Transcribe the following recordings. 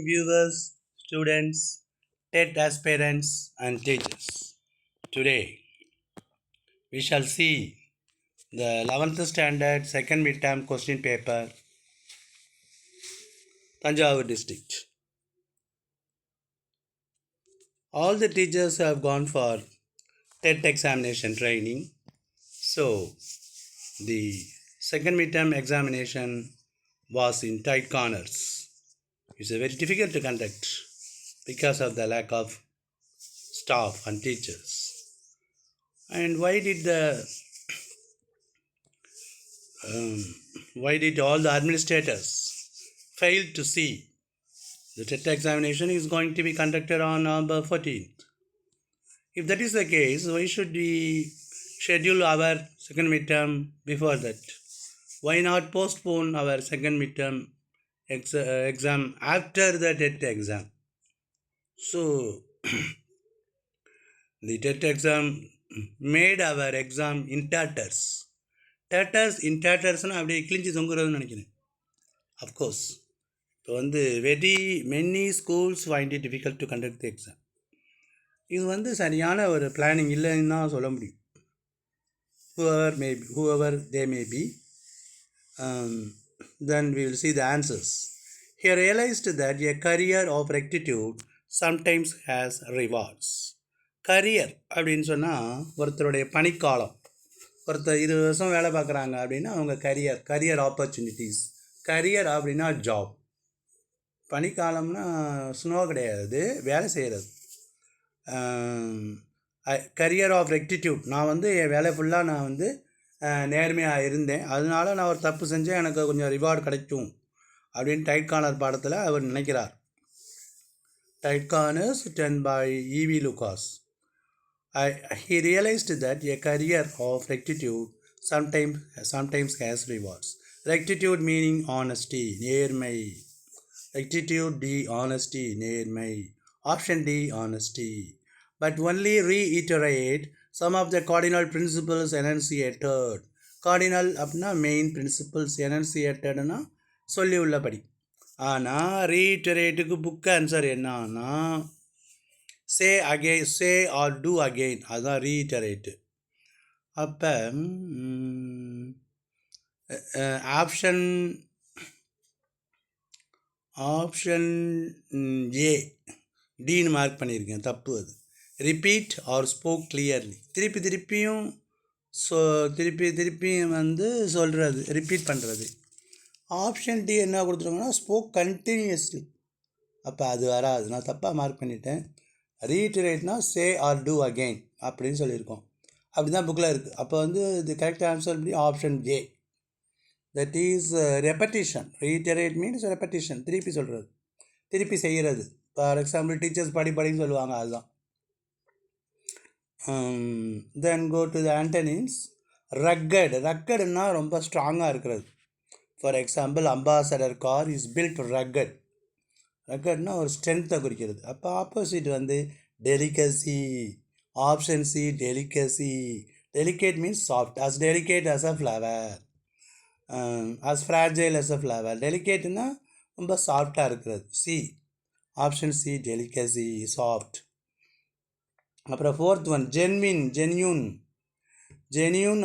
Viewers, students, TED aspirants, and teachers. Today, we shall see the 11th standard second midterm question paper, Tanjavur district. All the teachers have gone for TED examination training. So, the second midterm examination was in tight corners. It's very difficult to conduct because of the lack of staff and teachers. And um, why did all the administrators fail to see the TET examination is going to be conducted on November 14th? If that is the case, why should we schedule our second midterm before that? Why not postpone our second midterm exam after the TET exam? So, the TET exam made our exam in tatters. In tatters அப்படியே கிழிஞ்சி தொங்குறதுன்னு நினைக்கிறேன். Of course இப்போ very many schools find it difficult to conduct the exam. இது சரியான ஒரு planning இல்லைன்னு தான் சொல்ல முடியும். whoever they may be, then we will see the answers. He realized that a career of rectitude sometimes has rewards. Career அப்படின்னு சொன்னால் ஒருத்தருடைய பணிக்காலம். ஒருத்தர் 20 வருஷம் வேலை பார்க்குறாங்க அப்படின்னா அவங்க கரியர் ஆப்பர்ச்சுனிட்டிஸ். கரியர் அப்படின்னா ஜாப். பனிக்காலம்னா ஸ்னோ கிடையாது, வேலை செய்கிறது. Career of rectitude. நான் என் வேலை ஃபுல்லாக நான் நேர்மையாக இருந்தேன், அதனால நான் ஒரு தப்பு செஞ்சேன், எனக்கு கொஞ்சம் ரிவார்டு கிடைக்கும் அப்படின்னு டைட் கார்னர் பாடத்தில் அவர் நினைக்கிறார். Tight corners done by E.V. Lucas. He realized that a career of rectitude sometimes has rewards. Rectitude meaning honesty, நேர்மை. Rectitude D, honesty, நேர்மை. Option D, honesty. But only reiterate some of the cardinal principles enunciated. Cardinal அப்படின்னா main principles, enunciatedனா சொல்லி உள்ளபடி. ஆனால் ரீஇட்டரேட்டுக்கு book answer என்னன்னா சே again, say or do again, அதுதான் ரீஇட்டரேட்டு. அப்போ option A tin mark பண்ணியிருக்கேன், தப்பு அது. Repeat or spoke clearly. திருப்பியும் சொல்கிறது, ரிப்பீட் பண்ணுறது. ஆப்ஷன் டி என்ன கொடுத்துருக்கோன்னா ஸ்போக் கண்டினியூஸ்லி. அப்போ அது வராது, நான் தப்பாக மார்க் பண்ணிட்டேன். ரீஇட்டரேட்னா சே ஆர் டூ அகெயின் அப்படின்னு சொல்லியிருக்கோம். அப்படி தான் புக்கில் இருக்குது. அப்போ இது கரெக்ட் ஆன்சர் படி option A, that is repetition. Reiterate means repetition, திருப்பி சொல்கிறது, திருப்பி செய்கிறது. ஃபார் எக்ஸாம்பிள் டீச்சர்ஸ் படின்னு சொல்லுவாங்க, அதுதான். தென் கோ டு த ஆண்டனிம்ஸ். ரக்கட்னா ரொம்ப ஸ்ட்ராங்காக இருக்கிறது. For example ambassador car is built rugged. ரக்கட்னா ஒரு ஸ்ட்ரென்த்தை குறிக்கிறது. அப்போ opposite delicacy. Option C, delicacy. Delicate means soft. As delicate as a flower, as fragile as a flower. டெலிகேட்னா ரொம்ப சாஃப்டாக இருக்கிறது. C, option C, delicacy, soft. அப்புறம் ஃபோர்த் ஒன் ஜென்யூன்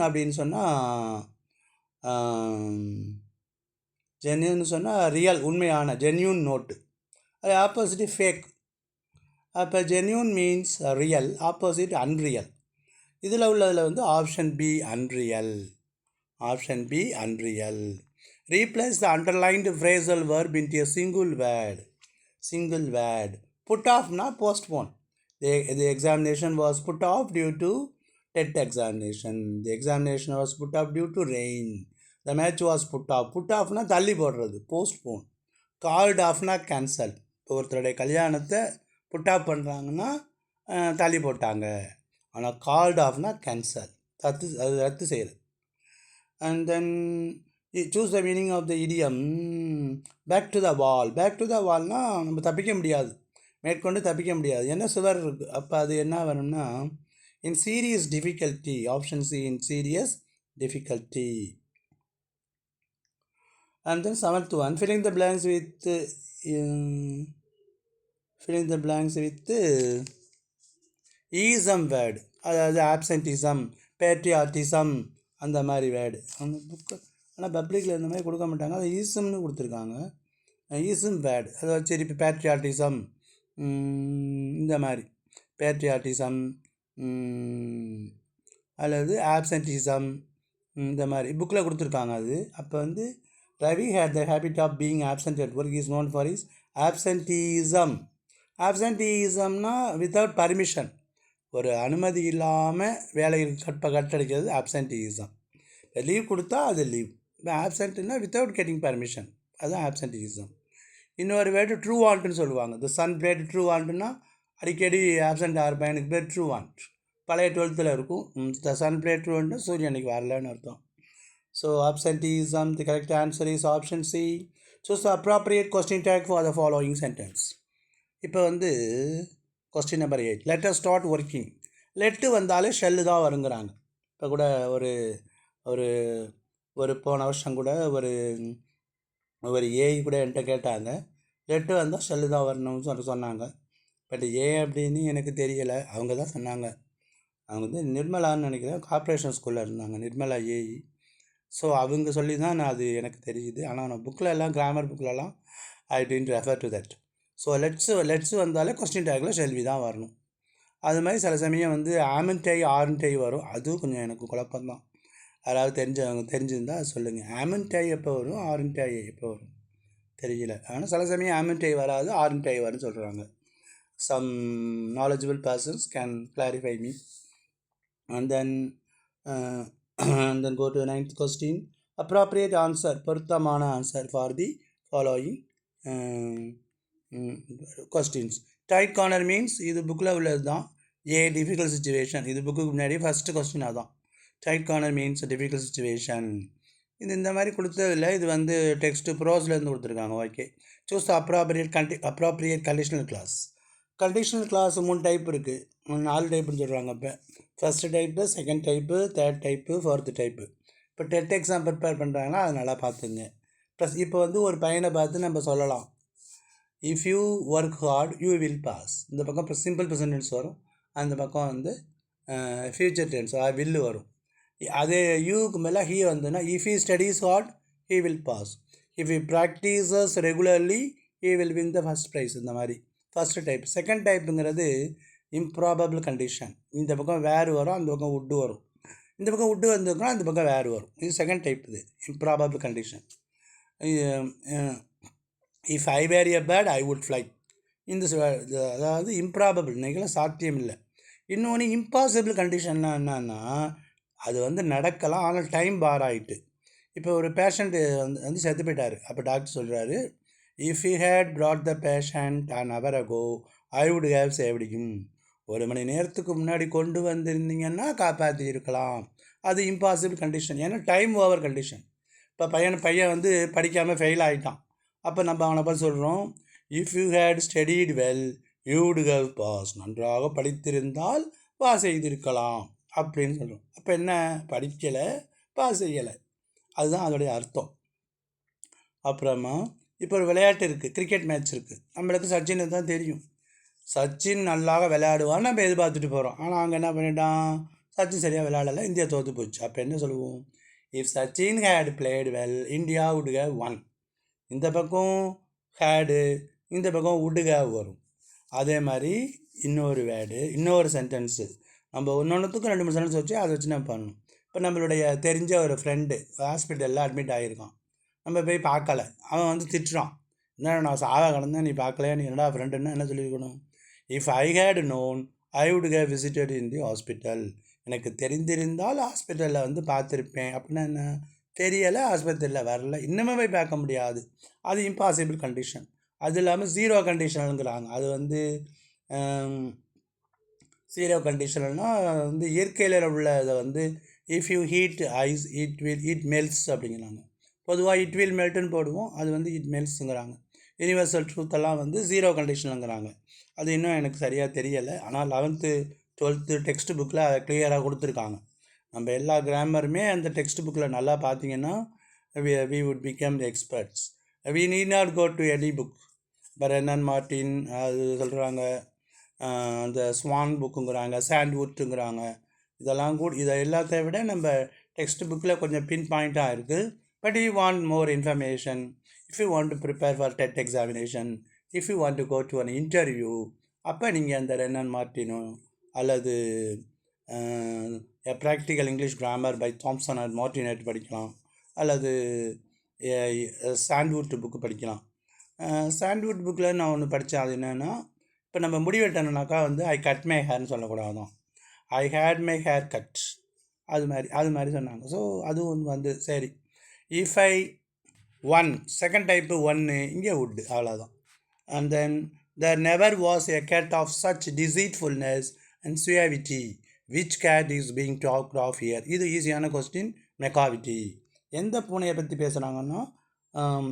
அப்படின்னு சொன்னால் ரியல், உண்மையான, ஜென்யூன் நோட்டு. அது ஆப்போசிட் ஃபேக். அப்போ genuine means real, opposite unreal. இதில் உள்ளதில் option B, unreal. Option B, unreal. Replace the underlined phrasal verb into a single word. Put ஆஃப்னா postpone. The examination was put off due to TET examination. The examination was put off due to rain. The match was put off. Put offனா தள்ளி போடுறது, postpone. Called ஆஃப்னா cancel. இப்போ ஒருத்தருடைய கல்யாணத்தை put of பண்ணுறாங்கன்னா தள்ளி போட்டாங்க. ஆனால் கால்ட் ஆஃப்னா கேன்சல், ரத்து செய்கிறது. And then choose the meaning of the idiom. Back to the வால்னா நம்ம தப்பிக்க முடியாது, மேற்கொண்டு தப்பிக்க முடியாது, என்ன சுவர் இருக்குது. அப்போ அது என்ன வேணும்னா in serious difficulty. Option C, in serious difficulty. And then seventh one, filling the blanks with fill in the blanks with ism word, அதாவது ஆப்சன்டிசம், பேட்ரியாட்டிசம், அந்த மாதிரி வேர்டு. அந்த புக்கு ஆனால் பப்ளிக்கில் இந்த மாதிரி கொடுக்க மாட்டாங்க, அது ஈசம்னு கொடுத்துருக்காங்க. ஈசம் வேர்டு, அதை வச்சு இப்போ பேட்ரியாட்டிசம், இந்த மாதிரி பேட்ரியாட்டிசம் அல்லது ஆப்சன்டிசம், இந்த மாதிரி புக்கில் கொடுத்துருக்காங்க. அது அப்போ வந்து Ravi had the habit of being absent at work is known for is absenteeism. ஆப்சன்டிசம்னா வித்தவுட் பர்மிஷன், ஒரு அனுமதி இல்லாமல் வேலைக்கு கட்டடிக்கிறது ஆப்சன்டிசம். லீவ் கொடுத்தா அது லீவ். இப்போ ஆப்சண்ட்னா வித்தவுட் கெட்டிங் பர்மிஷன், அதுதான் ஆப்சன்டிசம். இன்னொரு வேர்டு ட்ரூ வாண்ட்டுன்னு சொல்லுவாங்க. த சன் பிளேட் ட்ரூ வாண்ட்டுன்னா அடிக்கடி ஆப்சண்ட் ஆகிற பையனுக்கு பேர் ட்ரூ வாண்ட். பழைய 12th இருக்கும். த சன் பிளேட் ட்ரூ வாண்ட்டு சூரியன் அன்றைக்கி வரலன்னு அர்த்தம். So absenteeism, the correct answer is option C. Choose the appropriate question take for the following sentence. இப்போ வந்து question number 8, let us start working. Laddu வந்தாலே ஷெல்லு தான் வருங்கிறாங்க. இப்போ கூட ஒரு ஒரு ஒரு போன வருஷம் கூட ஒரு ஏஐ கூட என்கிட்ட கேட்டாங்க, லெட்டு வந்தால் ஷெல்லு தான் வரணும்னு சொன்னாங்க. பட் ஏன் அப்படின்னு எனக்கு தெரியலை, அவங்க தான் சொன்னாங்க. அவங்க வந்து நிர்மலான்னு நினைக்கிறேன், கார்ப்பரேஷன் ஸ்கூலில் இருந்தாங்க, நிர்மலா ஏஇ. ஸோ அவங்க சொல்லி தான் நான் அது எனக்கு தெரியுது. ஆனால் நான் புக்கில் எல்லாம் கிராமர் புக்கிலலாம் I didn't refer to that. So let's வந்தாலே கொஸ்டின் டேக்கில் ஷெல்வி தான் வரணும். அது மாதிரி சில சமயம் வந்து ஆமன்டை ஆர்ன்டை வரும், அதுவும் கொஞ்சம் எனக்கு குழப்பம்தான். யாராவது தெரிஞ்சிருந்தால் அது சொல்லுங்கள். ஆமன்டை எப்போ வரும், ஆர்ன்டை எப்போ வரும் தெரியல. ஆனால் சில சமயம் ஆமன்டை வராது, ஆர்ன்டை வரும்னு சொல்கிறாங்க. Some knowledgeable persons can clarify me. And then go to the 9th question. Appropriate answer, பொருத்தமான answer for the following questions. Tight corner means இது புக்கில் உள்ளது தான். ஏ டிஃபிகல்ட் சுச்சுவேஷன், இது புக்கு முன்னாடி ஃபஸ்ட்டு கொஸ்டின் அதான். Tight corner means difficult situation. இந்த மாதிரி கொடுத்ததில்ல, இது வந்து டெக்ஸ்ட்டு ப்ரோஸ்லேருந்து கொடுத்துருக்காங்க. Okay. Choose appropriate conditional clause. Conditional clause 3 type இருக்குது, 4 டைப்புன்னு சொல்கிறாங்க. இப்போ first type, second type, third type, 4th type. இப்போ டெட் எக்ஸாம் ப்ரிப்பேர் பண்ணுறாங்கன்னா அது நல்லா பார்த்துங்க. ப்ளஸ் இப்போ வந்து ஒரு பையனை பார்த்து நம்ம சொல்லலாம், if you work hard you will pass. இந்த பக்கம் இப்போ சிம்பிள் ப்ரெசன்ட் டென்ஸ் வரும், அந்த பக்கம் வந்து ஃப்யூச்சர் டென்ஸ் வில் வரும். அதே யூக்கு மேலே ஹீ வந்துன்னா, if he studies hard he will pass, if he practises regularly he will win the first prize. இந்த மாதிரி ஃபஸ்ட்டு டைப். செகண்ட் டைப்புங்கிறது இம்ப்ராபபிள் கண்டிஷன். இந்த பக்கம் வேறு வரும், அந்த பக்கம் உட்டு வரும். இந்த பக்கம் உட்டு வந்துருக்கோம், அந்த பக்கம் வேறு வரும். இது செகண்ட் டைப். இது improbable condition. If I were a bird I would fly. இந்த அதாவது இம்ப்ராபபிள், நிகழ சாத்தியம் இல்லை. இன்னொன்று இம்பாசிபிள் கண்டிஷன்னா என்னன்னா, அது வந்து நடக்கலாம், ஆனால் டைம் பார் ஆகிட்டு. இப்போ ஒரு பேஷண்ட்டு வந்து செத்து போயிட்டார். அப்போ டாக்டர் சொல்கிறாரு, if you had brought the patient an hour ago I would have saved him. 1 மணி நேரத்துக்கு முன்னாடி கொண்டு வந்திருந்தீங்கன்னா காப்பாற்றி இருக்கலாம். அது இம்பாசிபிள் கண்டிஷன், ஏன்னா டைம் ஓவர் கண்டிஷன். இப்போ பையன் வந்து படிக்காமல் ஃபெயில் ஆகிட்டான். அப்போ நம்ம அவனை பார்த்து சொல்கிறோம், if you had studied well you would have pass. நன்றாக படித்திருந்தால் பாஸ் செய்திருக்கலாம் அப்படின்னு சொல்கிறோம். அப்போ என்ன, படிக்கலை, பாஸ் செய்யலை, அதுதான் அதோடைய அர்த்தம். அப்புறமா இப்போ ஒரு விளையாட்டு இருக்குது, கிரிக்கெட் மேட்ச் இருக்குது. நம்மளுக்கு சச்சினை தான் தெரியும். சச்சின் நல்லாக விளையாடுவான்னு நம்ம எதிர்பார்த்துட்டு போகிறோம். ஆனால் அங்கே என்ன பண்ணிட்டான், சச்சின் சரியாக விளையாடலை, இந்தியா தோற்று போச்சு. அப்போ என்ன சொல்லுவோம், if Sachin had played well India would have won. இந்த பக்கம் ஹேடு, இந்த பக்கம் வுட் ஹேவ் வரும். அதே மாதிரி இன்னொரு வேர்டு, இன்னொரு சென்டென்ஸு, நம்ம ஒன்றுத்துக்கும் 2-3 சென்டென்ஸ் வச்சு அதை வச்சு நம்ம பண்ணணும். இப்போ நம்மளுடைய தெரிஞ்ச ஒரு ஃப்ரெண்டு ஹாஸ்பிட்டலில் அட்மிட் ஆகியிருக்கான். நம்ம போய் பார்க்கல, அவன் வந்து திட்டுறான், என்ன நான் சாக கிடந்தேன், நீ பார்க்கலையா, நீ என்னடா ஃப்ரெண்டுன்னா என்ன சொல்லியிருக்கணும், if I had known I would have visited in the hospital. எனக்கு தெரிந்திருந்தால் ஹாஸ்பிட்டலில் வந்து பார்த்துருப்பேன். அப்படின்னா என்ன, தெரியலை, ஆஸ்பத்திரியில் வரல, இன்னுமே போய் பார்க்க முடியாது, அது இம்பாசிபிள் கண்டிஷன். அது இல்லாமல் ஜீரோ கண்டிஷனுங்கிறாங்க. அது வந்து ஜீரோ கண்டிஷனல்னால் வந்து இயற்கையில் உள்ள இதை வந்து if you heat ice it melts அப்படிங்கிறாங்க. பொதுவாக இட் வில் மெல்ட்டுன்னு போடுவோம், அது வந்து இட் மெல்ட்ஸுங்கிறாங்க. யூனிவர்சல் ட்ரூத்தெல்லாம் வந்து ஜீரோ கண்டிஷனுங்கிறாங்க. அது இன்னும் எனக்கு சரியாக தெரியலை. ஆனால் 11th 12th டெக்ஸ்ட் புக்கில் அதை கிளியராக கொடுத்துருக்காங்க. நம்ம எல்லா கிராமருமே அந்த டெக்ஸ்ட் புக்கில் நல்லா பார்த்தீங்கன்னா we would become the experts. We need not go to any book. இப்போ ரென்னன் மார்ட்டின் அது சொல்கிறாங்க, அந்த ஸ்வான் புக்குங்கிறாங்க, சாண்ட்வுட்டுங்கிறாங்க. இதெல்லாம் கூட இதை எல்லாத்தையும் விட நம்ம டெக்ஸ்ட் புக்கில் கொஞ்சம் பின் பாயிண்ட்டாக இருக்குது. But you want more information, if you want to prepare for TET examination, if you want to go to an interview, அப்போ நீங்கள் அந்த ரென்னன் மார்ட்டினோ அல்லது practical English grammar by Thomson and Martinet படிக்கலாம், அல்லது சாண்ட்வுட் புக்கு படிக்கலாம். Sandalwood புக்கில் நான் ஒன்று படித்தேன். அது என்னென்னா, இப்போ நம்ம முடிவெட்டணுனாக்கா வந்து ஐ கட் மை ஹேர்னு சொல்லக்கூடாதான், I had my hair cut, அது மாதிரி சொன்னாங்க. ஸோ அதுவும் வந்து சரி. If I one second type ஒன்று இங்கே உட்டு, அவ்வளோதான். And then there never was a cat of such deceitfulness and suavity. Which cat is being talked of here? இது ஈஸியான கொஸ்டின். மெக்காவிட்டி. எந்த பூனையை பற்றி பேசுகிறாங்கன்னா,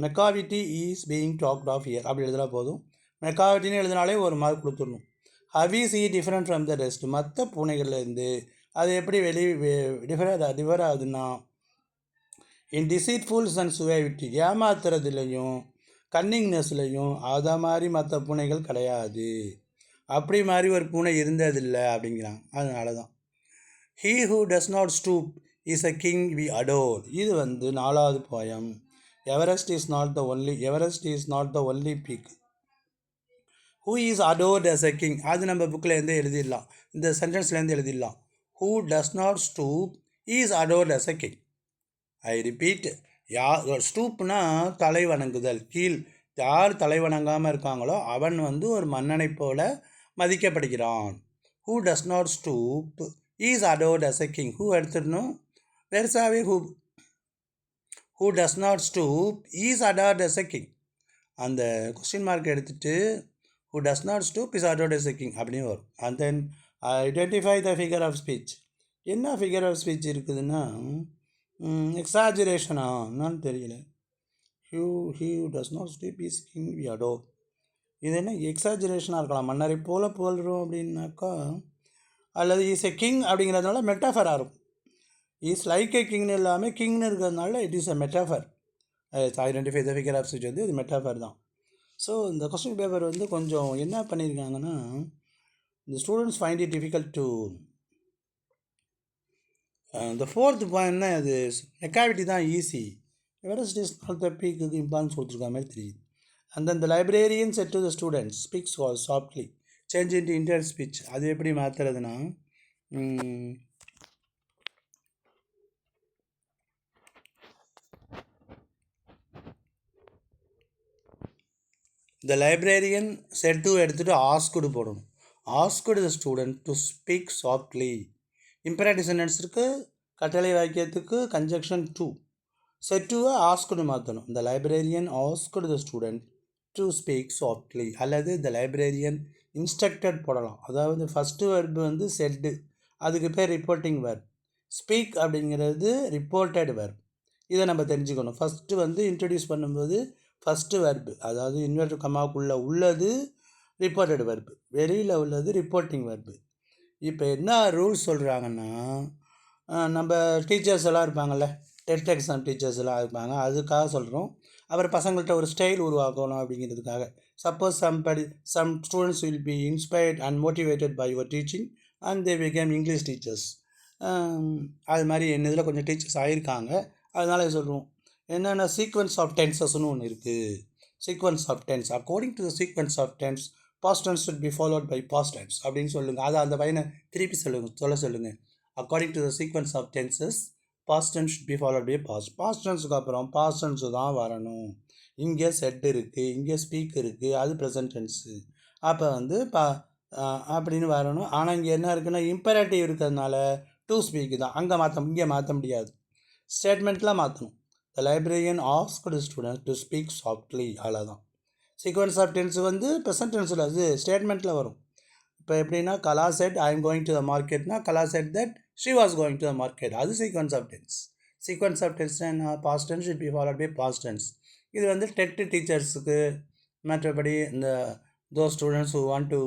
Macavity is being talked of here அப்படி எழுதுனா போதும். மெக்காவிட்டின்னு எழுதினாலே ஒரு மார்க் கொடுத்துடணும். How is he different from the rest? மற்ற பூனைகள்லேருந்து அது எப்படி டிஃபர் ஆகுதுன்னா, இன் டிசீட்ஃபுல்ஸ் அண்ட் சுவேவிட்டி, ஏமாத்துறதுலையும் கன்னிங்னஸ்லையும் அதை மாதிரி மற்ற பூனைகள் கிடையாது. அப்படி மாதிரி ஒரு பூனை இருந்ததில்லை அப்படிங்கிறாங்க. அதனால தான் he who does not stoop is a king we adore. இது வந்து 4வது poem. Everest is not the only peak. Who is adored as a king, அது நம்ம புக்கிலேருந்து எழுதிடலாம், இந்த சென்டென்ஸ்லேருந்து எழுதிடலாம். Who does not stoop is adored as a king. I repeat, ஸ்டூப்னா தலை வணங்குதல், கீழ். யார் தலை வணங்காமல் இருக்காங்களோ அவன் வந்து ஒரு மன்னனை போல மதிக்கப்படுகிறான். Who does not stoop is adored as a king. Who எடுத்துடணும், பெருசாகவே who does not stoop is adored as a king. அந்த கொஸ்டின் மார்க் எடுத்துகிட்டு who does not stoop is adored as a king அப்படின்னு வரும். And then identify the figure of speech. என்ன figure of speech இருக்குதுன்னா, எக்ஸாஜரேஷனா என்னன்னு தெரியல. Who does not stoop is king we adore. இது என்ன எக்ஸாஜரேஷனாக இருக்கலாம். மன்னரை போல புகழ்கிறோம் அப்படின்னாக்கா, அல்லது இஸ் எ கிங் அப்படிங்கிறதுனால மெட்டாஃபராக இருக்கும். இஸ் லைக் எ கிங்னு இல்லாமல் கிங்னு இருக்கிறதுனால it is a metaphor. Identify the figure of speech வந்து இது மெட்டாஃபர் தான். ஸோ இந்த கொஸ்டின் பேப்பர் வந்து கொஞ்சம் என்ன பண்ணியிருக்காங்கன்னா, இந்த students find it difficult to இந்த 4th பாயிண்ட் தான். அது மெக்காவிட்டி தான் easy. Everest is not the peak importance கொடுத்துருக்க மாதிரி தெரியுது. And then the librarian said to the students, speak softly, change into Indian speech. அது எப்படி மாற்றுறதுன்னா, the librarian said to எடுத்துகிட்டு asked போடணும். asked the student to speak softly. imperative sentence இருக்கு, கட்டளை வாக்கியத்துக்கு conjunction to. said to asked மாற்றணும். the librarian asked the student to speak softly, அல்லது the librarian instructed போடலாம். அதாவது ஃபஸ்ட்டு வெர்பு வந்து said, அதுக்கு பேர் ரிப்போர்ட்டிங் வெர்ப். ஸ்பீக் அப்படிங்கிறது ரிப்போர்ட்டட் வெர்ப். இதை நம்ம தெரிஞ்சுக்கணும். ஃபஸ்ட்டு வந்து இன்ட்ரடியூஸ் பண்ணும்போது ஃபஸ்ட்டு வெர்பு, அதாவது இன்வெர்டட் கமாக்குள்ளே உள்ளது ரிப்போர்ட்டட் வெர்பு, வெளியில் உள்ளது ரிப்போர்ட்டிங் வெர்பு. இப்போ என்ன ரூல்ஸ் சொல்கிறாங்கன்னா, நம்ம டீச்சர்ஸ் எல்லாம் இருப்பாங்கள்ல, டெட் எக்ஸாம் டீச்சர்ஸ் எல்லாம் இருப்பாங்க, அதுக்காக சொல்கிறோம். அப்புறம் பசங்கள்கிட்ட ஒரு ஸ்டைல் உருவாக்கணும் அப்படிங்கிறதுக்காக. Suppose some students will be inspired and motivated by your teaching and they become English teachers. அது மாதிரி என்ன இதில் கொஞ்சம் டீச்சர்ஸ் ஆகியிருக்காங்க, அதனால சொல்லுவோம். என்னென்ன சீக்வன்ஸ் ஆஃப் டென்சஸ்னு ஒன்று இருக்குது. Sequence of tense, according to the sequence of tense past tense should be followed by past tense அப்படின்னு சொல்லுங்கள். அதை அந்த பையனை திருப்பி சொல்ல சொல்லுங்கள். According to the sequence of tenses past tense should be followed by past டென்ஸுக்கு அப்புறம் பாஸ்ட் டென்ஸு தான் வரணும். இங்கே செட் இருக்குது, இங்கே ஸ்பீக் இருக்குது, அது ப்ரெசன்ட் டென்ஸு. அப்போ வந்து அப்படின்னு வரணும். ஆனால் இங்கே என்ன இருக்குன்னா, இம்பரேட்டிவ் இருக்கிறதுனால டு ஸ்பீக்கு தான் இங்கே மாற்ற முடியாது. ஸ்டேட்மெண்ட்லாம் மாற்றணும். The librarian asked students to speak softly, அவ்வளோதான். சீக்வன்ஸ் ஆஃப் டென்ஸ் வந்து ப்ரெசன்ட் டென்ஸில் அது ஸ்டேட்மெண்ட்டில் வரும். இப்போ எப்படின்னா, Kala said I am going to the மார்க்கெட்னா, Kala said that she was going to the market, அது sequence of tense. Sequence of tense past tense should be followed by past tense. இது வந்து டெட் டீச்சர்ஸுக்கு, மற்றபடி இந்த those students who want to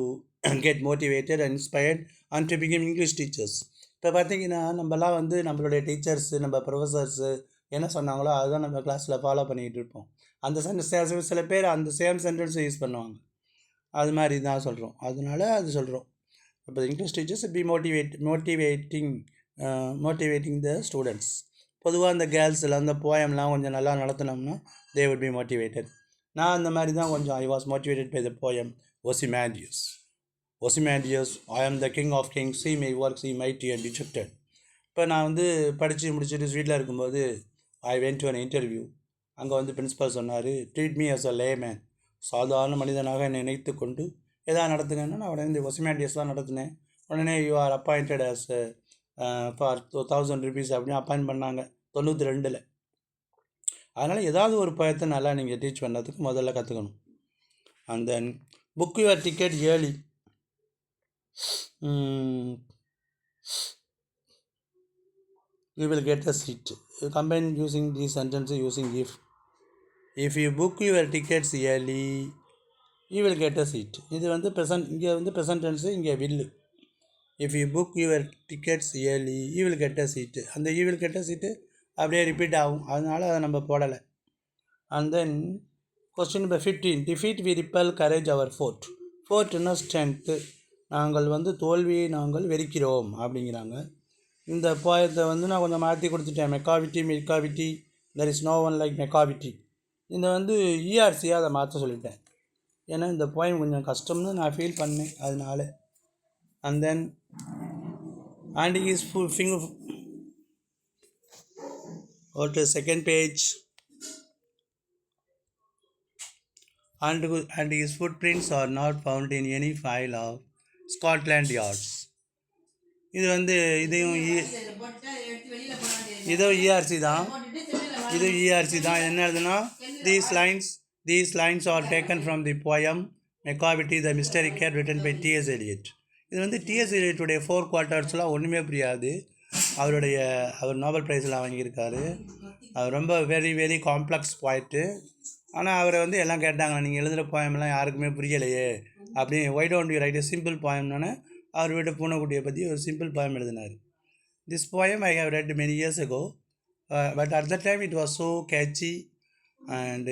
get motivated and inspired and to become English teachers. இப்போ பார்த்திங்கன்னா, நம்மலாம் வந்து நம்மளுடைய டீச்சர்ஸு, நம்ம ப்ரொஃபஸர்ஸு என்ன சொன்னாங்களோ அதுதான் நம்ம கிளாஸில் ஃபாலோ பண்ணிக்கிட்டு இருப்போம். அந்த சென்டென்ஸ் சில பேர் அந்த சேம் சென்டென்ஸை யூஸ் பண்ணுவாங்க. அது மாதிரி தான் சொல்கிறோம், அதனால அது சொல்கிறோம். இப்போ English teachers be motivating the students. பொதுவாக அந்த கேர்ள்ஸில் அந்த போயம்லாம் கொஞ்சம் நல்லா நடத்தினோம்னா தே வுட் பி மோட்டிவேட்டட். நான் அந்த மாதிரி தான் கொஞ்சம் I was motivated by the poem Ozymandias. I am the king of kings, see my work, see mighty and dejected. இப்போ நான் வந்து படித்து முடிச்சுட்டு ஸ்வீட்டில் இருக்கும்போது I went to an interview. அங்கே வந்து பிரின்ஸிபல் சொன்னார், treat me as a layman, சாதாரண மனிதனாக நினைத்து கொண்டு எதாவது நடத்துங்கன்னா நான் உடனே இந்த Ozymandias தான் நடத்தினேன். உடனே you are appointed as for 1000 rupees அப்படின்னு அப்பாயின்ட் பண்ணாங்க 92. அதனால் ஏதாவது ஒரு பயத்தை நல்லா நீங்கள் டீச் பண்ணுறதுக்கு முதல்ல கற்றுக்கணும். And then book your ticket early. You will get a seat. Combine using these sentences using if. If you book your tickets early, you will get a seat. இது வந்து ப்ரெசன்ட், இங்கே வந்து ப்ரெசன்ட் டென்ஸு, இங்கே will. If you book your tickets early, you will get a seat. அந்த you will get a seat அப்படியே repeat ஆகும், அதனால் அதை நம்ம போடலை. And then question number 15. Defeat we repel, courage our fort. ஃபோர்ட்னா ஸ்ட்ரென்த்து. நாங்கள் வந்து தோல்வியை நாங்கள் வெறுக்கிறோம் அப்படிங்கிறாங்க. இந்த போயத்தை வந்து நான் கொஞ்சம் மாற்றி கொடுத்துட்டேன். Macavity there is no one like Macavity. இந்த வந்து இஆர்சியாக அதை மாற்ற சொல்லிட்டேன், ஏன்னா இந்த போயம் கொஞ்சம் கஷ்டம்னு நான் ஃபீல் பண்ணேன், அதனால. And then and is finger go to second page. And his footprints are not found in any file of Scotland Yards. இது வந்து இதையும் இஆர்சி தான், இது இஆர்சி தான். என்ன எழுதுனா, these lines are taken from the poem Macavity the mystery cat written by T.S. Eliot. இது வந்து T.S. Eliot 4 quartersலாம் ஒன்றுமே புரியாது. அவர் நோபல் ப்ரைஸ்லாம் வாங்கியிருக்காரு. அவர் ரொம்ப வெரி வெரி காம்ப்ளெக்ஸ் போய்ட்டு. ஆனால் அவரை வந்து எல்லாம் கேட்டாங்க, நீங்கள் எழுதுகிற போயம்லாம் யாருக்குமே புரியலையே அப்படின்னு, why don't you write a simple போயம்னு அவர் வீட்டு பூனைக்குட்டியை பற்றி ஒரு சிம்பிள் போயம் எழுதினார். This poem I have read many years ago, but at that time it was so catchy and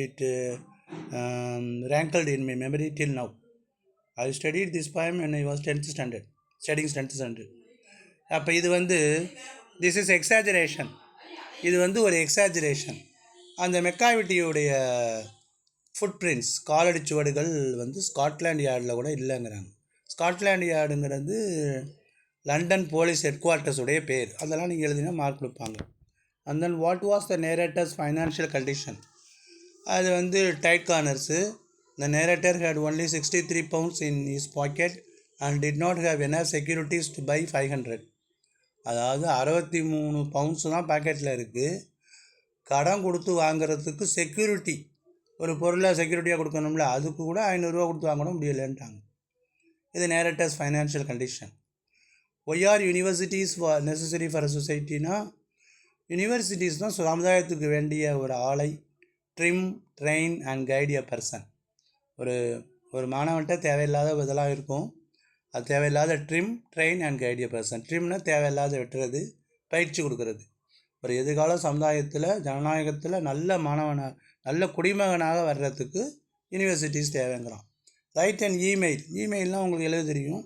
it rankled in my memory till now. I studied this poem when I was 10th standard, studying 10th standard. அப்போ இது வந்து this is exaggeration, இது வந்து ஒரு exaggeration. அந்த மெக்காவிட்டியுடைய footprints, காலடிச்சுவடுகள் வந்து Scotland யார்டில் கூட இல்லைங்கிறாங்க. ஸ்காட்லாண்ட் யார்டுங்கிறது லண்டன் போலீஸ் ஹெட் குவார்ட்டர்ஸுடைய பேர். அதெல்லாம் நீங்கள் எழுதினா மார்க் கொடுப்பாங்க. And then what was the narrator's financial condition. அது வந்து tight corners. The narrator had only 63 pounds in his pocket and did not have enough securities to buy 500. அதாவது 63 pounds தான் பாக்கெட்டில் இருக்குது. கடன் கொடுத்து வாங்குறதுக்கு செக்யூரிட்டி, ஒரு பொருளை செக்யூரிட்டியாக கொடுக்கணும்ல, அதுக்கு கூட 500 ரூபா கொடுத்து வாங்கணும் முடியலைன்ட்டாங்க. இது narrator's financial condition. Why are universities necessary for a சொசைட்டினா, யூனிவர்சிட்டிஸ் தான் சமுதாயத்துக்கு வேண்டிய ஒரு ஆளை trim, train and guide a person. ஒரு மாணவன்கிட்ட தேவையில்லாத இதெல்லாம் இருக்கும், அது தேவையில்லாத trim, train and guide a person. ட்ரிம்னா தேவையில்லாத வெட்டுறது, பயிற்சி கொடுக்கறது. ஒரு எதிர்கால சமுதாயத்தில், ஜனநாயகத்தில் நல்ல மாணவனாக, நல்ல குடிமகனாக வர்றதுக்கு யூனிவர்சிட்டிஸ் தேவைங்கிறான். ரைட் அண்ட் இமெயில்னால் உங்களுக்கு எழுத தெரியும்.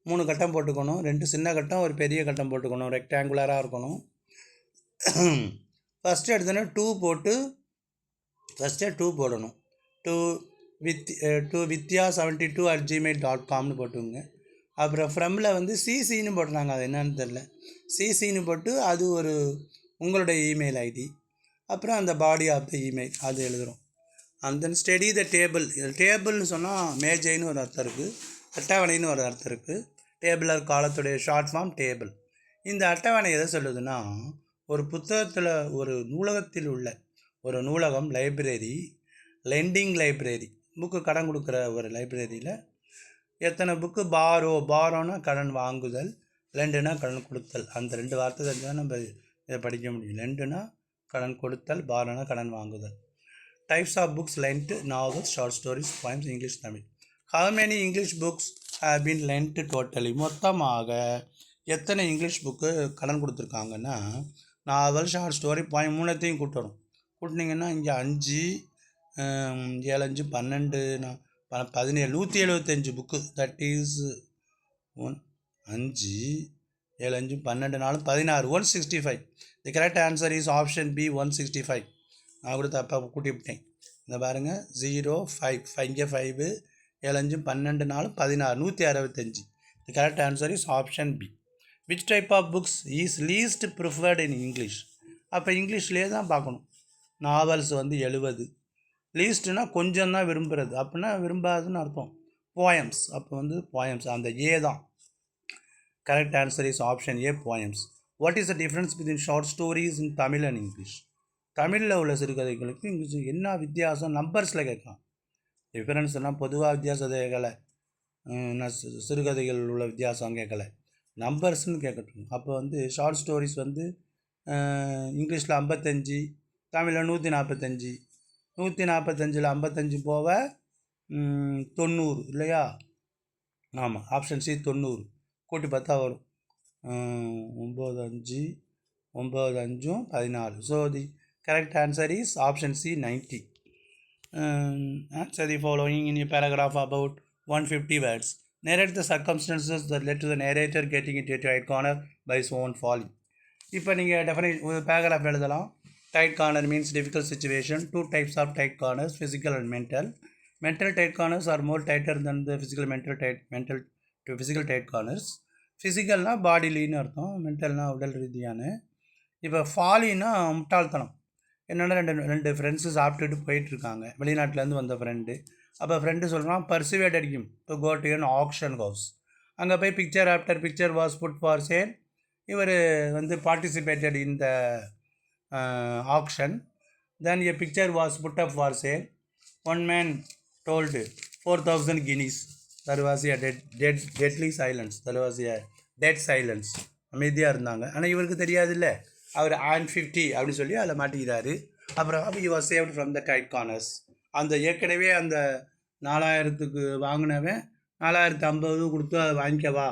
3 கட்டம் போட்டுக்கணும், 2 சின்ன கட்டம், ஒரு பெரிய கட்டம் போட்டுக்கணும், ரெக்டாங்குலராக இருக்கணும். ஃபஸ்ட்டு எடுத்தோன்னா 2 போடணும். vidya72@gmail.comனு போட்டுங்க. அப்புறம் ஃப்ரம்மில் வந்து சிசின்னு போட்டுறாங்க, அது என்னன்னு தெரில. சிசின்னு போட்டு அது ஒரு உங்களுடைய இமெயில் ஐடி, அப்புறம் அந்த பாடி ஆஃப் த இமெயில் அது எழுதுகிறோம். And then study the table. டேபிள்னு சொன்னால் மேஜைன்னு ஒரு அர்த்தம் இருக்குது, அட்டவணைன்னு ஒரு அர்த்தம் இருக்குது. டேபிளர் காலத்துடைய ஷார்ட் ஃபார்ம் டேபிள். இந்த அட்டவணை எதை சொல்லுதுன்னா, ஒரு புத்தகத்தில், ஒரு நூலகத்தில் உள்ள, ஒரு நூலகம், லைப்ரரி, லெண்டிங் லைப்ரரி, புக்கு கடன் கொடுக்குற ஒரு லைப்ரரியில் எத்தனை புக்கு பாரோனா கடன் வாங்குதல், லெண்டுனா கடன் கொடுத்தல். அந்த 2 வார்த்தை தெரிஞ்சால் நம்ம இதை படிக்க முடியும். லெண்டுனா கடன் கொடுத்தல், பாரோனா கடன் வாங்குதல். Types of books: lent, novels, short stories, poems, English, Tamil. How many English books have been lent totally. மொத்தமாக எத்தனை இங்கிலீஷ் புக்கு கடன் கொடுத்துருக்காங்கன்னா, நாவல், ஷார்ட் ஸ்டோரி, போயம் 3த்தையும் கூட்டணும். கூட்டினீங்கன்னா இங்கே 5 7 5 12 17 175 புக்கு. That is 1 5 7 5 12 4 16 165. The correct answer is option B 165. நான் கூட தப்பாக கூட்டி விட்டேன். இந்த பாருங்கள் 0 5 இங்கே 5 7 5 12 4 16 165. The correct answer is option B. Which type of books is least preferred in English? அப்போ இங்கிலீஷ்லேயே தான் பார்க்கணும். நாவல்ஸ் வந்து 70. லீஸ்ட்னா கொஞ்சம் தான் விரும்புகிறது, அப்படின்னா விரும்பாதுன்னு அர்த்தம். போயம்ஸ், அப்போ வந்து போயம்ஸ், அந்த ஏ தான். Correct answer is option A, poems. What is the difference between short stories in Tamil and English? தமிழில் உள்ள சிறுகதைகளுக்கு இங்கிலீஷ் என்ன வித்தியாசம்? நம்பர்ஸில் கேட்கலாம். டிஃப்ரென்ஸ்னால் பொதுவாக வித்தியாசத்தை கேட்கலை, நான் சிறுகதைகள் உள்ள வித்தியாசம் கேட்கலை, நம்பர்ஸ்ன்னு கேட்கட்டும். அப்போ வந்து ஷார்ட் ஸ்டோரிஸ் வந்து இங்கிலீஷில் 55, தமிழில் 145. 145 55 போக 90 இல்லையா? ஆமாம், ஆப்ஷன் சி 90. கூட்டி பார்த்தா வரும் 9 5 9 5 14. So the correct answer is option C 90. Answer the following in a paragraph about 150 words. Narrate the circumstances that led to the narrator getting into a tight corner by his own folly. இப்போ நீங்கள் definite paragraph எழுதலாம். Tight corner means difficult situation. 2 types of tight corners, physical and mental. Mental tight corners are more tighter than the physical tight corners. ஃபிசிக்கல்னா பாடிலின்னு அர்த்தம், மென்டல்னா உடல் ரீதியான. இப்போ ஃபாலின்னா முட்டாள்தனம். என்னென்னா ரெண்டு ஃப்ரெண்ட்ஸு சாப்பிட்டுட்டு போயிட்டுருக்காங்க, வெளிநாட்டிலேருந்து வந்த ஃப்ரெண்டு. அப்போ ஃப்ரெண்டு சொல்கிறான், persuaded him to go to an auction house. அங்கே போய் picture after picture was put for sale. இவர் வந்து participated in the auction. Then a picture was put up for sale. One man told 4,000 guineas. There was a deadly silence. There was a dead silence. அமைதியாக இருந்தாங்க. ஆனால் இவருக்கு தெரியாது இல்லை, அவர் 50 அப்படின்னு சொல்லி அதில் மாட்டிக்கிறாரு. அப்புறம் he was saved from the tight corners. அந்த ஏற்கனவே அந்த 4000க்கு வாங்கினவன் 4050 கொடுத்து அதை வாங்கிக்கவா